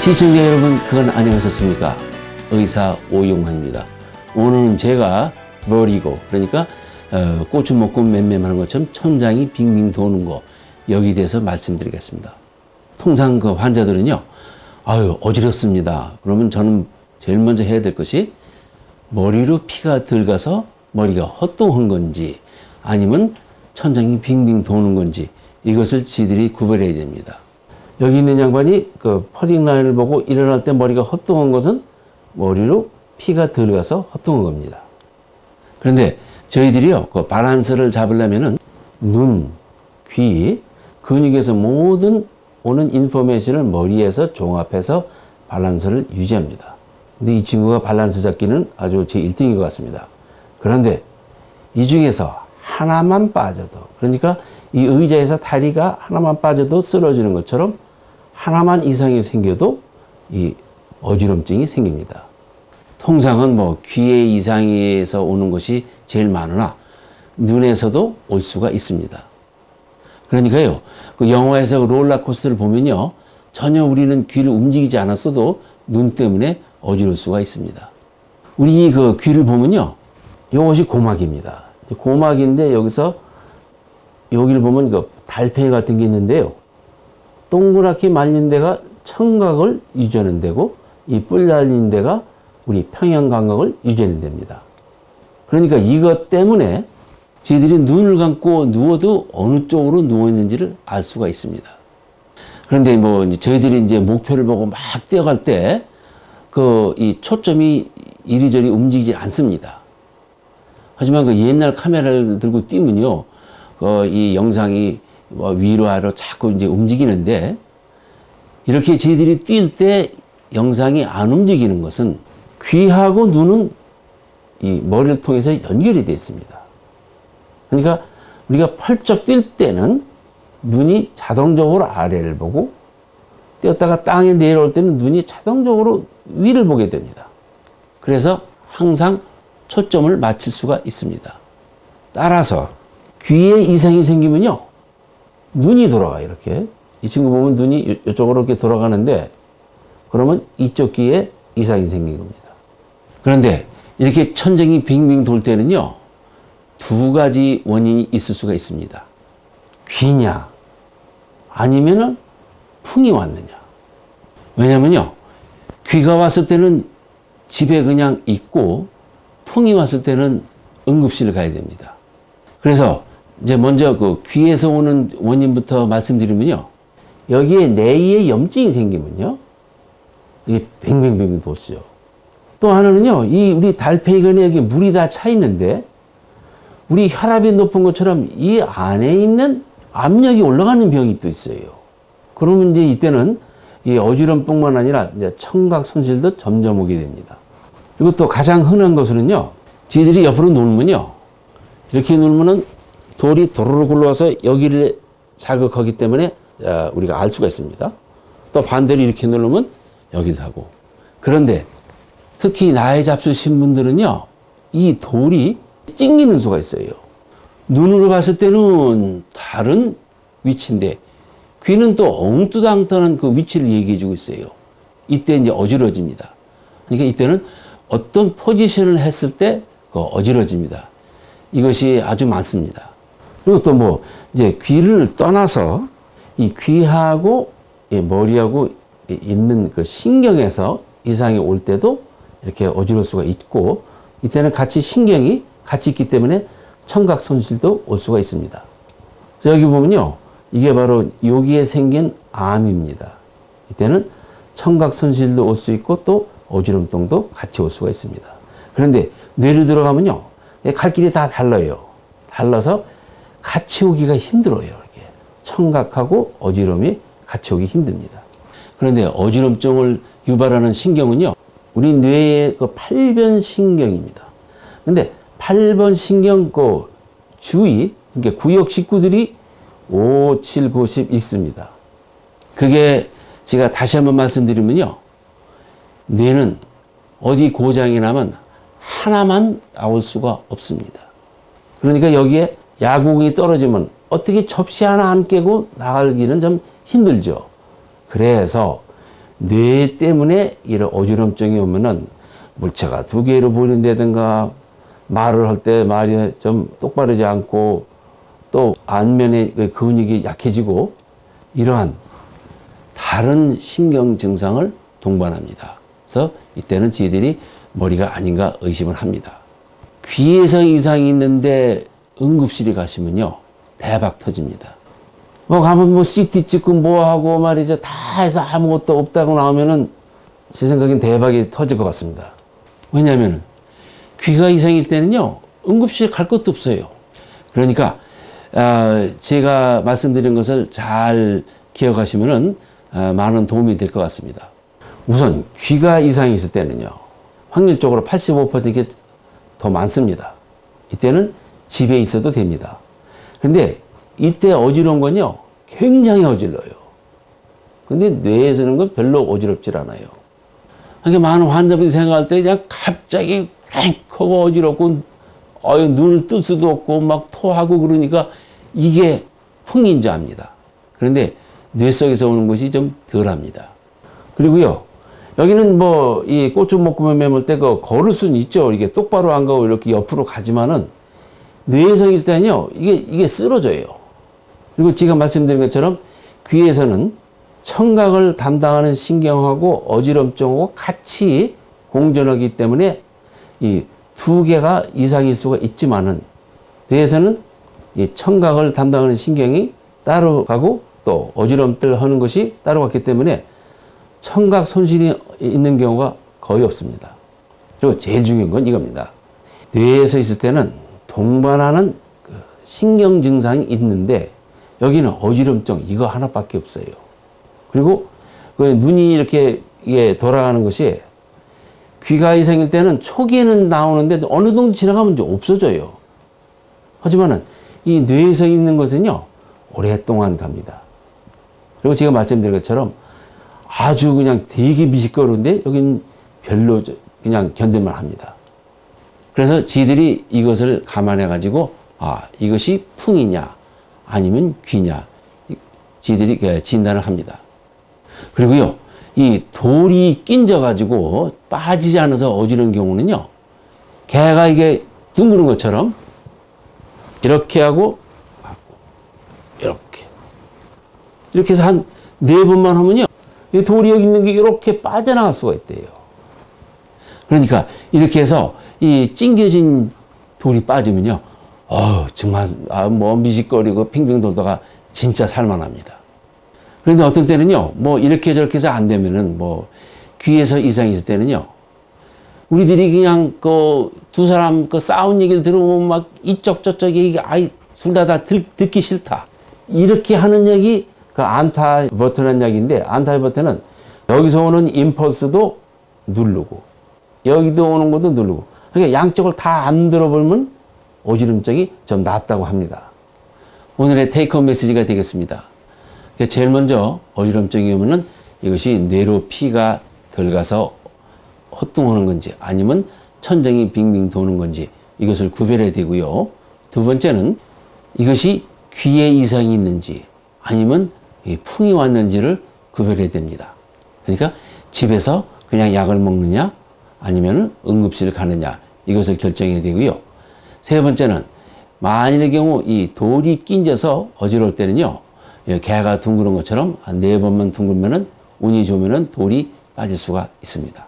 시청자 여러분, 그건 안녕하셨습니까? 의사 오용환입니다. 오늘은 제가 버리고, 그러니까 고추 먹고 맴맴하는 것처럼 천장이 빙빙 도는 거, 여기에 대해서 말씀드리겠습니다. 통상 그 환자들은요, 아유 어지럽습니다. 그러면 저는 제일 먼저 해야 될 것이 머리로 피가 들어가서 머리가 헛동한 건지 아니면 천장이 빙빙 도는 건지 이것을 지들이 구별해야 됩니다. 여기 있는 양반이 그 퍼딩 라인을 보고 일어날 때 머리가 헛동한 것은 머리로 피가 들어가서 헛동한 겁니다. 그런데 저희들이요, 그 밸런스를 잡으려면은 눈, 귀, 근육에서 모든 오는 인포메이션을 머리에서 종합해서 밸런스를 유지합니다. 근데 이 친구가 밸런스 잡기는 아주 제 1등인 것 같습니다. 그런데 이 중에서 하나만 빠져도, 그러니까 이 의자에서 다리가 하나만 빠져도 쓰러지는 것처럼 하나만 이상이 생겨도 이 어지럼증이 생깁니다. 통상은 뭐 귀의 이상에서 오는 것이 제일 많으나 눈에서도 올 수가 있습니다. 그러니까요, 그 영화에서 롤러코스터를 보면요, 전혀 우리는 귀를 움직이지 않았어도 눈 때문에 어지러울 수가 있습니다. 우리 그 귀를 보면요, 이것이 고막입니다. 고막인데 여기서 여기를 보면 그 달팽이 같은 게 있는데요, 동그랗게 말린 데가 청각을 유지하는 데고 이 뿔 달린 데가 우리 평형 감각을 유지하는 데입니다. 그러니까 이것 때문에 저희들이 눈을 감고 누워도 어느 쪽으로 누워 있는지를 알 수가 있습니다. 그런데 뭐 이제 저희들이 이제 목표를 보고 막 뛰어갈 때 그 이 초점이 이리저리 움직이지 않습니다. 하지만 그 옛날 카메라를 들고 뛰면요, 이 영상이 뭐 위로 아래로 자꾸 이제 움직이는데, 이렇게 저희들이 뛸 때 영상이 안 움직이는 것은 귀하고 눈은 이 머리를 통해서 연결이 되어 있습니다. 그러니까 우리가 펄쩍 뛸 때는 눈이 자동적으로 아래를 보고, 뛰었다가 땅에 내려올 때는 눈이 자동적으로 위를 보게 됩니다. 그래서 항상 초점을 맞출 수가 있습니다. 따라서 귀에 이상이 생기면요, 눈이 돌아가요. 이렇게 이 친구 보면 눈이 이쪽으로 이렇게 돌아가는데, 그러면 이쪽 귀에 이상이 생긴 겁니다. 그런데 이렇게 천장이 빙빙 돌 때는요, 두 가지 원인이 있을 수가 있습니다. 귀냐 아니면은 풍이 왔느냐. 왜냐면요, 귀가 왔을 때는 집에 그냥 있고 풍이 왔을 때는 응급실을 가야 됩니다. 그래서 이제 먼저 그 귀에서 오는 원인부터 말씀드리면요, 여기에 내이에 염증이 생기면요, 이게 뱅뱅뱅뱅 도죠. 또 하나는요, 이 우리 달팽이관에 여기 물이 다 차 있는데 우리 혈압이 높은 것처럼 이 안에 있는 압력이 올라가는 병이 또 있어요. 그러면 이제 이때는 이 어지럼뿐만 아니라 이제 청각 손실도 점점 오게 됩니다. 그리고 또 가장 흔한 것은요, 지들이 옆으로 누우면요, 이렇게 누우면은 돌이 도로로 굴러와서 여기를 자극하기 때문에 우리가 알 수가 있습니다. 또 반대로 이렇게 누르면 여기를 하고. 그런데 특히 나이 잡수신 분들은요, 이 돌이 찡기는 수가 있어요. 눈으로 봤을 때는 다른 위치인데 귀는 또 엉뚱당떠는 그 위치를 얘기해 주고 있어요. 이때 이제 어지러집니다. 그러니까 이때는 어떤 포지션을 했을 때 어지러집니다. 이것이 아주 많습니다. 그리고 또 뭐 이제 귀를 떠나서 이 귀하고 머리하고 있는 그 신경에서 이상이 올 때도 이렇게 어지러울 수가 있고, 이때는 같이 신경이 같이 있기 때문에 청각 손실도 올 수가 있습니다. 여기 보면요, 이게 바로 여기에 생긴 암입니다. 이때는 청각 손실도 올 수 있고 또 어지럼증도 같이 올 수가 있습니다. 그런데 뇌로 들어가면요, 갈 길이 다 달라요. 달라서 같이 오기가 힘들어요. 이렇게 청각하고 어지럼이 같이 오기 힘듭니다. 그런데 어지럼증을 유발하는 신경은요, 우리 뇌의 그 8번 신경입니다. 근데 8번 신경 그 주위, 그러니까 구역 식구들이 5, 7, 9, 10 있습니다. 그게 제가 다시 한번 말씀드리면요, 뇌는 어디 고장이 나면 하나만 나올 수가 없습니다. 그러니까 여기에 야구공이 떨어지면 어떻게 접시 하나 안 깨고 나가기는 좀 힘들죠. 그래서 뇌 때문에 이런 어지럼증이 오면은 물체가 두 개로 보인다든가 말을 할 때 말이 좀 똑바르지 않고 또 안면의 근육이 약해지고 이러한 다른 신경 증상을 동반합니다. 그래서 이때는 저희들이 머리가 아닌가 의심을 합니다. 귀에서 이상이 있는데 응급실에 가시면요 대박 터집니다. 뭐 가면 뭐 CT 찍고 뭐 하고 말이죠 다 해서 아무것도 없다고 나오면은 제 생각엔 대박이 터질 것 같습니다. 왜냐하면 귀가 이상일 때는요 응급실 갈 것도 없어요. 그러니까 제가 말씀드린 것을 잘 기억하시면은 많은 도움이 될 것 같습니다. 우선 귀가 이상이 있을 때는요 확률적으로 85%가 더 많습니다. 이때는 집에 있어도 됩니다. 그런데 이때 어지러운 건요 굉장히 어질러요. 근데 뇌에서는 건 별로 어지럽질 않아요. 그러니까 많은 환자분이 생각할 때 그냥 갑자기 헥하고 어지럽고 눈을 뜰 수도 없고 막 토하고 그러니까 이게 풍인 줄 압니다. 그런데 뇌 속에서 오는 것이 좀 덜합니다. 그리고요 여기는 뭐 이 꼬추목구멍 매물 때 걸을 수는 있죠. 이게 똑바로 안 가고 이렇게 옆으로 가지만은 뇌에서 있을 때는요 이게 쓰러져요. 그리고 제가 말씀드린 것처럼 귀에서는 청각을 담당하는 신경하고 어지럼증하고 같이 공존하기 때문에 이 두 개가 이상일 수가 있지만은 뇌에서는 이 청각을 담당하는 신경이 따로 가고 또 어지럼증을 하는 것이 따로 갔기 때문에 청각 손실이 있는 경우가 거의 없습니다. 그리고 제일 중요한 건 이겁니다. 뇌에서 있을 때는 동반하는 신경 증상이 있는데 여기는 어지럼증 이거 하나밖에 없어요. 그리고 눈이 이렇게 돌아가는 것이 귀가 이상일 때는 초기에는 나오는데 어느 정도 지나가면 이제 없어져요. 하지만은 이 뇌에서 있는 것은요 오랫동안 갑니다. 그리고 제가 말씀드린 것처럼 아주 그냥 되게 미식거리인데 여기는 별로 그냥 견딜만 합니다. 그래서 지들이 이것을 감안해 가지고 이것이 풍이냐 아니면 귀냐 지들이 진단을 합니다. 그리고요 이 돌이 낀져 가지고 빠지지 않아서 어지러운 경우는요 개가 이게 둥그런 것처럼 이렇게 하고 이렇게 해서 한 4번만 하면요 이 돌이 여기 있는 게 이렇게 빠져나갈 수가 있대요. 그러니까 이렇게 해서 이 찡겨진 돌이 빠지면요 정말 뭐 미식거리고 핑핑 돌다가 진짜 살만합니다. 그런데 어떤 때는요 뭐 이렇게 저렇게 해서 안 되면은 뭐 귀에서 이상이 있을 때는요 우리들이 그냥 두 사람 싸운 얘기를 들으면 막 이쪽 저쪽 얘기 둘 다 듣기 싫다 이렇게 하는 얘기 안타이버튼이라는 약인데 안타이버튼은 여기서 오는 임펄스도 누르고 여기도 오는 것도 누르고 그러니까 양쪽을 다 안 들어보면 어지럼증이 좀 낫다고 합니다. 오늘의 테이크홈 메시지가 되겠습니다. 제일 먼저 어지럼증이 오면은 이것이 뇌로 피가 덜 가서 헛둥하는 건지 아니면 천장이 빙빙 도는 건지 이것을 구별해야 되고요. 두 번째는 이것이 귀에 이상이 있는지 아니면 풍이 왔는지를 구별해야 됩니다. 그러니까 집에서 그냥 약을 먹느냐 아니면 응급실 가느냐 이것을 결정해야 되고요. 세 번째는 만일의 경우 이 돌이 낀져서 어지러울 때는요 개가 둥그런 것처럼 한 4번만 둥글면은 운이 좋으면은 돌이 빠질 수가 있습니다.